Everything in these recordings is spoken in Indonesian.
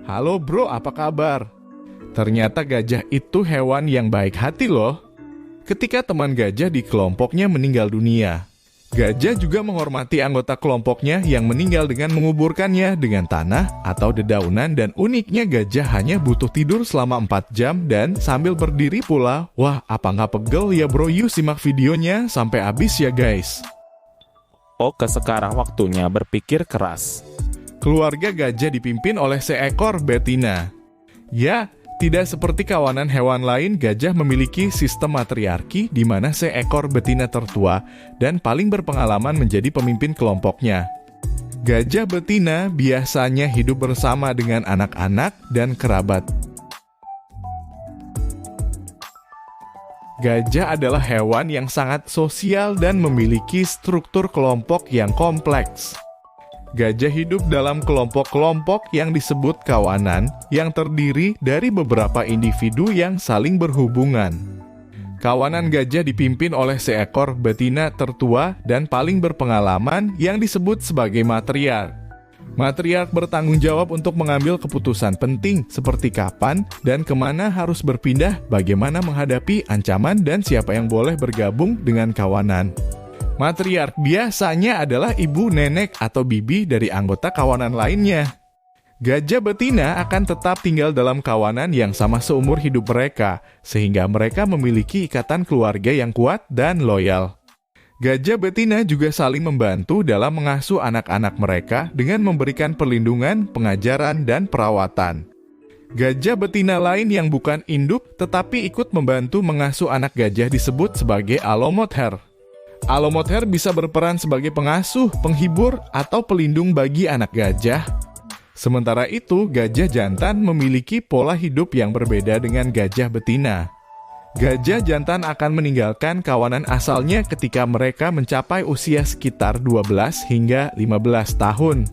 Halo bro, apa kabar? Ternyata gajah itu hewan yang baik hati loh. Ketika teman gajah di kelompoknya meninggal dunia, gajah juga menghormati anggota kelompoknya yang meninggal dengan menguburkannya dengan tanah atau dedaunan, dan uniknya gajah hanya butuh tidur selama 4 jam dan sambil berdiri pula. Wah, apa nggak pegel ya bro? Yuk simak videonya sampai habis ya guys. Oke, sekarang waktunya berpikir keras. Keluarga gajah dipimpin oleh seekor betina. Ya, tidak seperti kawanan hewan lain, gajah memiliki sistem matriarki di mana seekor betina tertua dan paling berpengalaman menjadi pemimpin kelompoknya. Gajah betina biasanya hidup bersama dengan anak-anak dan kerabat. Gajah adalah hewan yang sangat sosial dan memiliki struktur kelompok yang kompleks. Gajah hidup dalam kelompok-kelompok yang disebut kawanan, yang terdiri dari beberapa individu yang saling berhubungan. Kawanan gajah dipimpin oleh seekor betina tertua dan paling berpengalaman yang disebut sebagai matriark. Matriark bertanggung jawab untuk mengambil keputusan penting seperti kapan dan kemana harus berpindah, bagaimana menghadapi ancaman, dan siapa yang boleh bergabung dengan kawanan. Matriark biasanya adalah ibu, nenek, atau bibi dari anggota kawanan lainnya. Gajah betina akan tetap tinggal dalam kawanan yang sama seumur hidup mereka, sehingga mereka memiliki ikatan keluarga yang kuat dan loyal. Gajah betina juga saling membantu dalam mengasuh anak-anak mereka dengan memberikan perlindungan, pengajaran, dan perawatan. Gajah betina lain yang bukan induk tetapi ikut membantu mengasuh anak gajah disebut sebagai alomother. Alomother bisa berperan sebagai pengasuh, penghibur, atau pelindung bagi anak gajah. Sementara itu, gajah jantan memiliki pola hidup yang berbeda dengan gajah betina. Gajah jantan akan meninggalkan kawanan asalnya ketika mereka mencapai usia sekitar 12 hingga 15 tahun.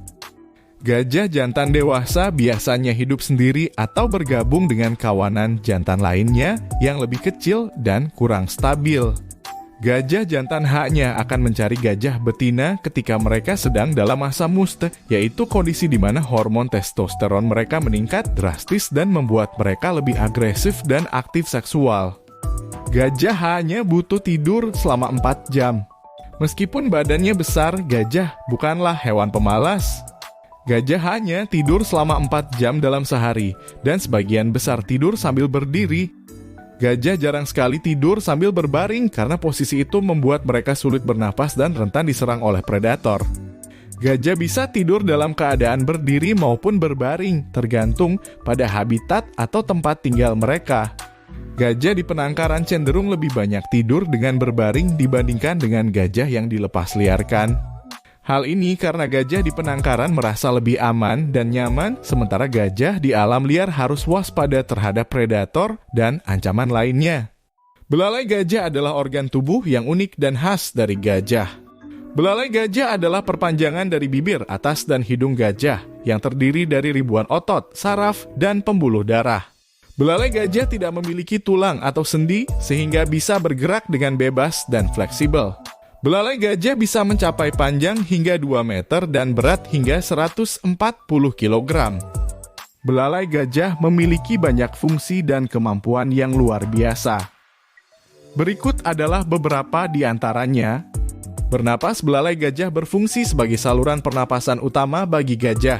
Gajah jantan dewasa biasanya hidup sendiri atau bergabung dengan kawanan jantan lainnya yang lebih kecil dan kurang stabil. Gajah jantan hanya akan mencari gajah betina ketika mereka sedang dalam masa muste, yaitu kondisi di mana hormon testosteron mereka meningkat drastis dan membuat mereka lebih agresif dan aktif seksual. Gajah hanya butuh tidur selama 4 jam. Meskipun badannya besar, gajah bukanlah hewan pemalas. Gajah hanya tidur selama 4 jam dalam sehari, dan sebagian besar tidur sambil berdiri. Gajah jarang sekali tidur sambil berbaring karena posisi itu membuat mereka sulit bernapas dan rentan diserang oleh predator. Gajah bisa tidur dalam keadaan berdiri maupun berbaring, tergantung pada habitat atau tempat tinggal mereka. Gajah di penangkaran cenderung lebih banyak tidur dengan berbaring dibandingkan dengan gajah yang dilepas liarkan. Hal ini karena gajah di penangkaran merasa lebih aman dan nyaman, sementara gajah di alam liar harus waspada terhadap predator dan ancaman lainnya. Belalai gajah adalah organ tubuh yang unik dan khas dari gajah. Belalai gajah adalah perpanjangan dari bibir, atas, dan hidung gajah yang terdiri dari ribuan otot, saraf, dan pembuluh darah. Belalai gajah tidak memiliki tulang atau sendi sehingga bisa bergerak dengan bebas dan fleksibel. Belalai gajah bisa mencapai panjang hingga 2 meter dan berat hingga 140 kg. Belalai gajah memiliki banyak fungsi dan kemampuan yang luar biasa. Berikut adalah beberapa di antaranya. Bernapas, belalai gajah berfungsi sebagai saluran pernapasan utama bagi gajah.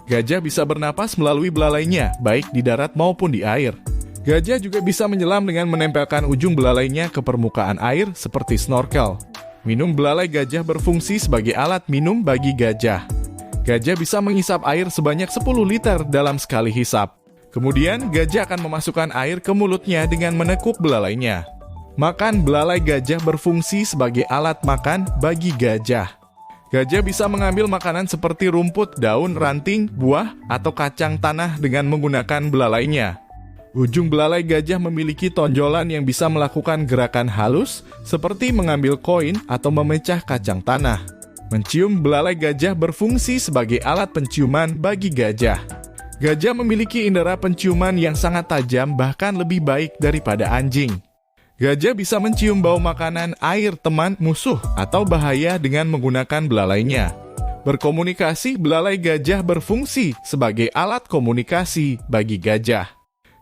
Gajah bisa bernapas melalui belalainya, baik di darat maupun di air. Gajah juga bisa menyelam dengan menempelkan ujung belalainya ke permukaan air seperti snorkel. Minum, belalai gajah berfungsi sebagai alat minum bagi gajah. Gajah bisa menghisap air sebanyak 10 liter dalam sekali hisap. Kemudian, gajah akan memasukkan air ke mulutnya dengan menekuk belalainya. Makan, belalai gajah berfungsi sebagai alat makan bagi gajah. Gajah bisa mengambil makanan seperti rumput, daun, ranting, buah, atau kacang tanah dengan menggunakan belalainya. Ujung belalai gajah memiliki tonjolan yang bisa melakukan gerakan halus seperti mengambil koin atau memecah kacang tanah. Mencium, belalai gajah berfungsi sebagai alat penciuman bagi gajah. Gajah memiliki indera penciuman yang sangat tajam, bahkan lebih baik daripada anjing. Gajah bisa mencium bau makanan, air, teman, musuh, atau bahaya dengan menggunakan belalainya. Berkomunikasi, belalai gajah berfungsi sebagai alat komunikasi bagi gajah.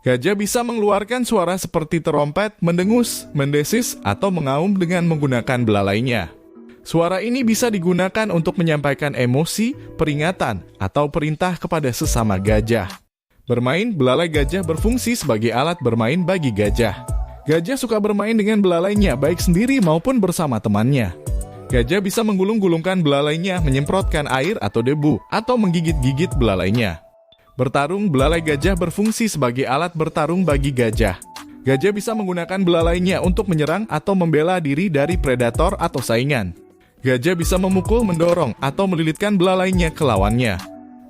Gajah bisa mengeluarkan suara seperti terompet, mendengus, mendesis, atau mengaum dengan menggunakan belalainya. Suara ini bisa digunakan untuk menyampaikan emosi, peringatan, atau perintah kepada sesama gajah. Bermain, belalai gajah berfungsi sebagai alat bermain bagi gajah. Gajah suka bermain dengan belalainya, baik sendiri maupun bersama temannya. Gajah bisa menggulung-gulungkan belalainya, menyemprotkan air atau debu, atau menggigit-gigit belalainya. Bertarung, belalai gajah berfungsi sebagai alat bertarung bagi gajah. Gajah bisa menggunakan belalainya untuk menyerang atau membela diri dari predator atau saingan. Gajah bisa memukul, mendorong, atau melilitkan belalainya ke lawannya.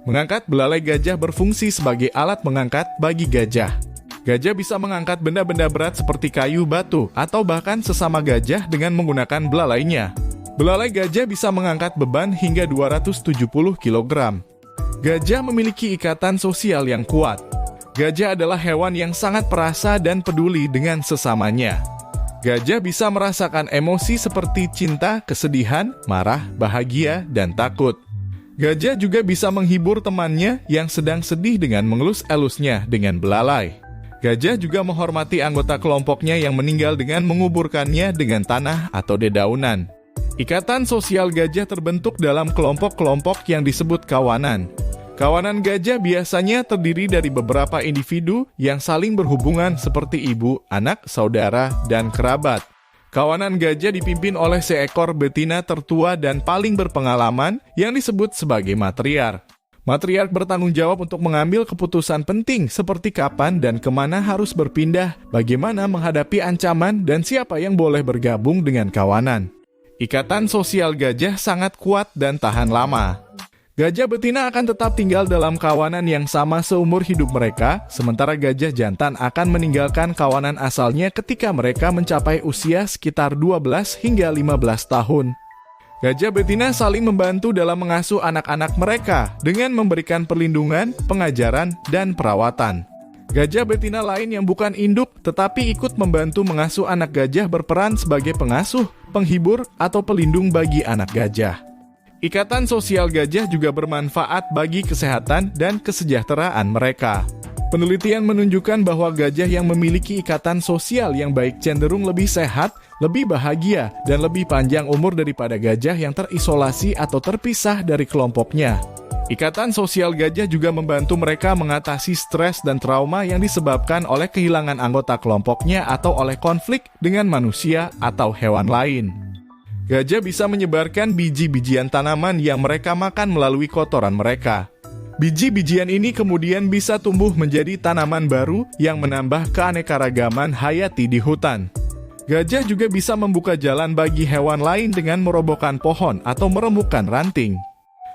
Mengangkat, belalai gajah berfungsi sebagai alat mengangkat bagi gajah. Gajah bisa mengangkat benda-benda berat seperti kayu, batu, atau bahkan sesama gajah dengan menggunakan belalainya. Belalai gajah bisa mengangkat beban hingga 270 kg. Gajah memiliki ikatan sosial yang kuat. Gajah adalah hewan yang sangat perasa dan peduli dengan sesamanya. Gajah bisa merasakan emosi seperti cinta, kesedihan, marah, bahagia, dan takut. Gajah juga bisa menghibur temannya yang sedang sedih dengan mengelus-elusnya dengan belalai. Gajah juga menghormati anggota kelompoknya yang meninggal dengan menguburkannya dengan tanah atau dedaunan. Ikatan sosial gajah terbentuk dalam kelompok-kelompok yang disebut kawanan. Kawanan gajah biasanya terdiri dari beberapa individu yang saling berhubungan seperti ibu, anak, saudara, dan kerabat. Kawanan gajah dipimpin oleh seekor betina tertua dan paling berpengalaman yang disebut sebagai matriark. Matriark bertanggung jawab untuk mengambil keputusan penting seperti kapan dan kemana harus berpindah, bagaimana menghadapi ancaman, dan siapa yang boleh bergabung dengan kawanan. Ikatan sosial gajah sangat kuat dan tahan lama. Gajah betina akan tetap tinggal dalam kawanan yang sama seumur hidup mereka, sementara gajah jantan akan meninggalkan kawanan asalnya ketika mereka mencapai usia sekitar 12 hingga 15 tahun. Gajah betina saling membantu dalam mengasuh anak-anak mereka dengan memberikan perlindungan, pengajaran, dan perawatan. Gajah betina lain yang bukan induk tetapi ikut membantu mengasuh anak gajah berperan sebagai pengasuh, penghibur, atau pelindung bagi anak gajah. Ikatan sosial gajah juga bermanfaat bagi kesehatan dan kesejahteraan mereka. Penelitian menunjukkan bahwa gajah yang memiliki ikatan sosial yang baik cenderung lebih sehat, lebih bahagia, dan lebih panjang umur daripada gajah yang terisolasi atau terpisah dari kelompoknya. Ikatan sosial gajah juga membantu mereka mengatasi stres dan trauma yang disebabkan oleh kehilangan anggota kelompoknya atau oleh konflik dengan manusia atau hewan lain. Gajah bisa menyebarkan biji-bijian tanaman yang mereka makan melalui kotoran mereka. Biji-bijian ini kemudian bisa tumbuh menjadi tanaman baru yang menambah keanekaragaman hayati di hutan. Gajah juga bisa membuka jalan bagi hewan lain dengan merobohkan pohon atau meremukkan ranting.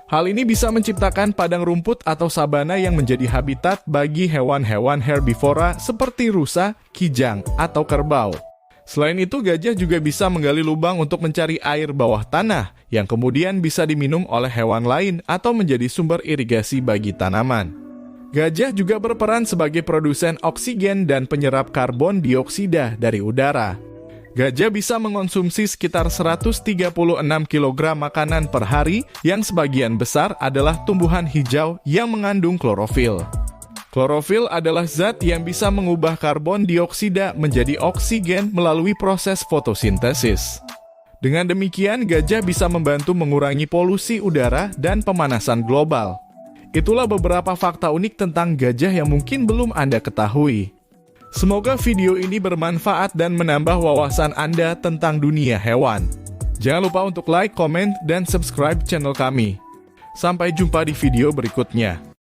Hal ini bisa menciptakan padang rumput atau sabana yang menjadi habitat bagi hewan-hewan herbivora seperti rusa, kijang, atau kerbau. Selain itu, gajah juga bisa menggali lubang untuk mencari air bawah tanah yang kemudian bisa diminum oleh hewan lain atau menjadi sumber irigasi bagi tanaman. Gajah juga berperan sebagai produsen oksigen dan penyerap karbon dioksida dari udara. Gajah bisa mengonsumsi sekitar 136 kg makanan per hari yang sebagian besar adalah tumbuhan hijau yang mengandung klorofil. Klorofil adalah zat yang bisa mengubah karbon dioksida menjadi oksigen melalui proses fotosintesis. Dengan demikian, gajah bisa membantu mengurangi polusi udara dan pemanasan global. Itulah beberapa fakta unik tentang gajah yang mungkin belum Anda ketahui. Semoga video ini bermanfaat dan menambah wawasan Anda tentang dunia hewan. Jangan lupa untuk like, komen, dan subscribe channel kami. Sampai jumpa di video berikutnya.